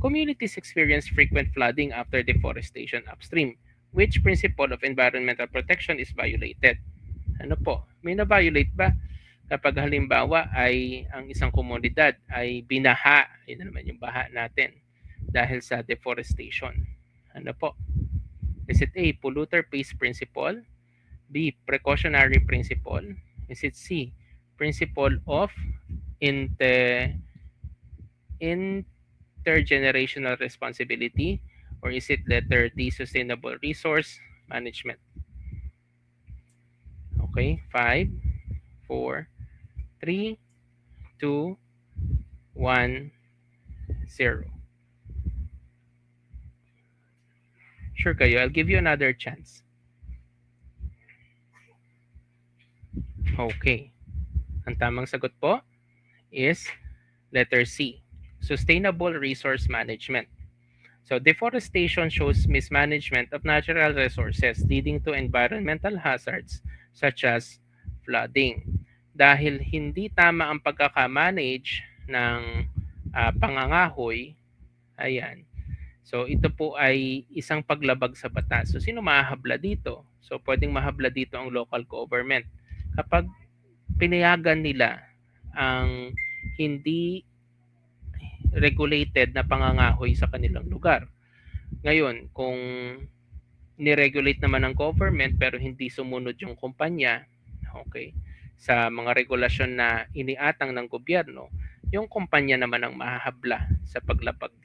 Communities experience frequent flooding after deforestation upstream. Which principle of environmental protection is violated? Ano po? May na-violate ba? Kapag halimbawa ay ang isang komunidad ay binaha, yun na naman yung baha natin, dahil sa deforestation. Ano po? Is it A, polluter pays principle? B, precautionary principle? Is it C, principle of intergenerational responsibility? Or is it letter D, sustainable resource management? Okay, 5, 4, 3, 2, 1, 0. Sure kayo? I'll give you another chance. Okay. Ang tamang sagot po is letter C, sustainable resource management. So deforestation shows mismanagement of natural resources leading to environmental hazards such as flooding. Dahil hindi tama ang pagkakamanage ng pangangahoy, ayan. So ito po ay isang paglabag sa batas. So sino mahahabla dito? So pwedeng mahabla dito ang local government kapag pinayagan nila ang hindi regulated na pangangahoy sa kanilang lugar. Ngayon, kung ni-regulate naman ng government pero hindi sumunod yung kumpanya, okay, sa mga regulasyon na iniatang ng gobyerno, yung kumpanya naman ang mahahabla sa paglabag